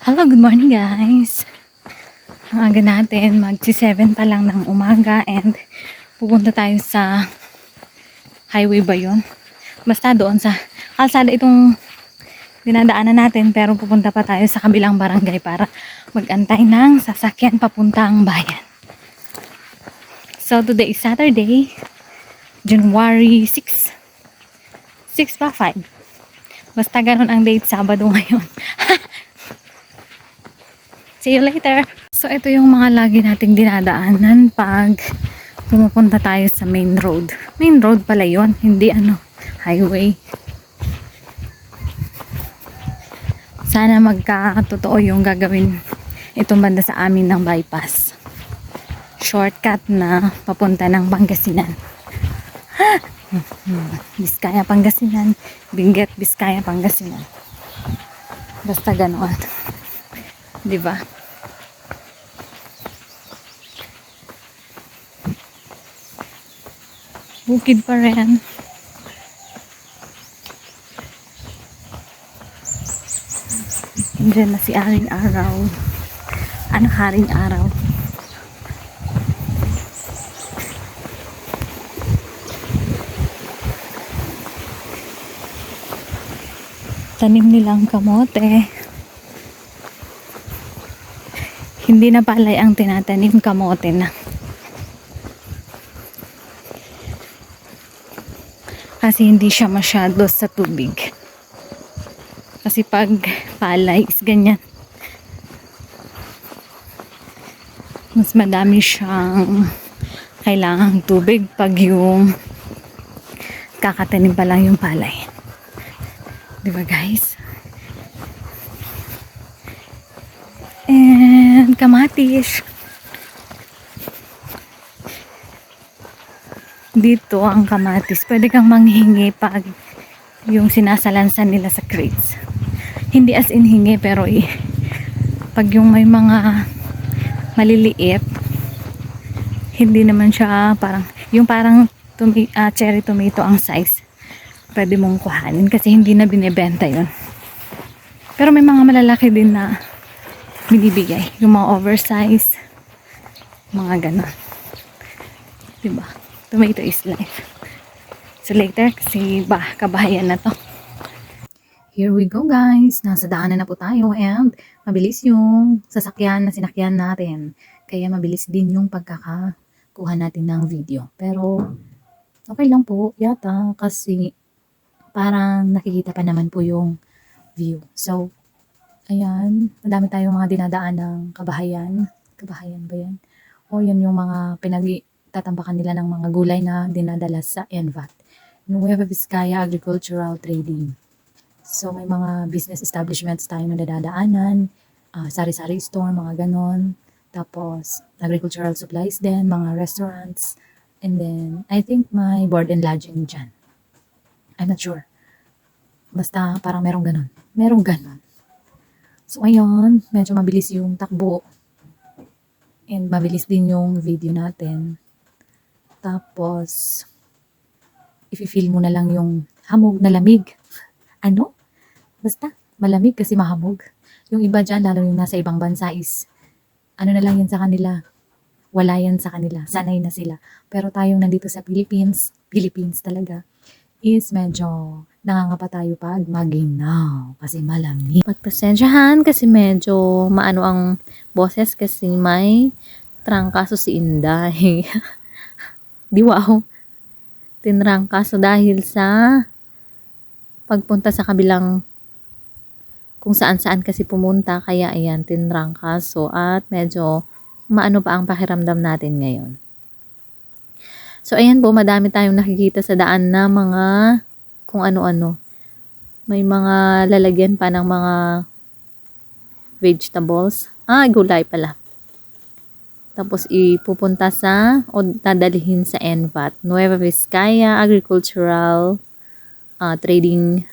Hello, good morning guys. Ang aga natin, magsi-7 pa lang ng umaga and pupunta tayo sa highway ba yun? Basta doon sa kalsada itong dinadaanan natin pero pupunta pa tayo sa kabilang barangay para mag-antay ng sasakyan papuntang bayan. So today is Saturday, January 6. 6 pa 5. Basta ganun ang date, Sabado ngayon. See you later. So ito yung mga lagi nating dinadaanan pag pumupunta tayo sa main road. Main road pala yun, hindi highway. Sana magkatotoo yung gagawin itong banda sa amin ng bypass. Shortcut na papunta ng Pangasinan. Biskaya, Pangasinan. Benguet, Biskaya, Pangasinan. Basta ganoon. Diba? Bukid pa rin. Diyan na si Haring Araw. Haring Araw? Tanim nilang kamote. Hindi na palay ang tinatanim, kamote na. Kasi hindi siya masyado sa tubig. Kasi pag palay is ganyan. Mas madami siyang kailangang tubig pag yung kakatanim pa lang yung palay. Diba guys? And kamatis. Dito ang kamatis. Pwede kang manghingi pag yung sinasalansan nila sa crates. Hindi as in hingi pero pag yung may mga maliliit, hindi naman siya parang cherry tomato ang size. Pwede mong kuhanin kasi hindi na binebenta yun. Pero may mga malalaki din na binibigay. Yung mga oversize, mga ganon. Diba? Tomato is life. So later, kasi kabahayan na to. Here we go guys. Nasa daanan na po tayo and mabilis yung sasakyan na sinakyan natin. Kaya mabilis din yung pagkakakuha natin ng video. Pero okay lang po yata kasi parang nakikita pa naman po yung view. So, ayan. Madami tayong mga dinadaan ng kabahayan. Kabahayan ba yan? O yan yung mga tatambakan nila ng mga gulay na dinadala sa NVAT. Nueva Vizcaya Agricultural Trading. So may mga business establishments tayo na nadadaanan, sari-sari store, mga ganon. Tapos agricultural supplies din, mga restaurants. And then I think may board and lodging dyan. I'm not sure. Basta parang merong ganon. Merong ganon. So ayun, medyo mabilis yung takbo. And mabilis din yung video natin. Tapos, i-feel mo na lang yung hamog na lamig. Basta, malamig kasi mahamog. Yung iba dyan, lalo yung nasa ibang bansa is, na lang yan sa kanila. Wala yan sa kanila. Sanay na sila. Pero tayong nandito sa Philippines talaga, is medyo nangangapa tayo pag maginaw. Kasi malamig. Pagpasensyahan kasi medyo maano ang boses kasi may trangkaso si Inday. Di wow. Tinrangkaso dahil sa pagpunta sa kabilang kung saan-saan kasi pumunta. Kaya ayan, tinrangkaso at medyo maano pa ang pakiramdam natin ngayon. So ayan po, madami tayong nakikita sa daan na mga kung ano-ano. May mga lalagyan pa ng mga vegetables. Gulay pala. Tapos ipupunta o dadalhin sa NVAT, Nueva Vizcaya Agricultural Trading.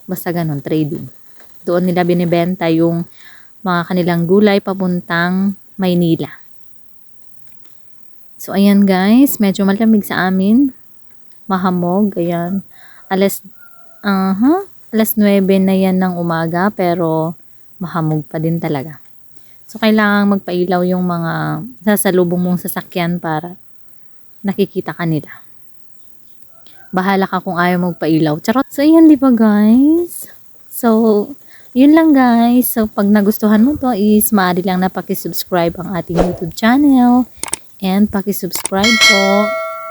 Basta ganon, trading. Doon nila binibenta yung mga kanilang gulay papuntang Maynila. So ayan guys, medyo malamig sa amin. Mahamog, ayan. Alas 9 na yan ng umaga pero mahamog pa din talaga. So, kailangan magpailaw yung mga sasalubong mong sasakyan para nakikita ka nila. Bahala ka kung ayaw magpailaw. Charot. So, ayan, di ba guys? So, yun lang guys. So, pag nagustuhan mo to is maaari lang na pakisubscribe ang ating YouTube channel. And pakisubscribe po.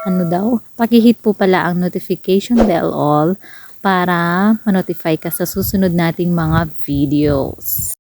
Ano daw? Pakihit po pala ang notification bell all para ma-notify ka sa susunod nating mga videos.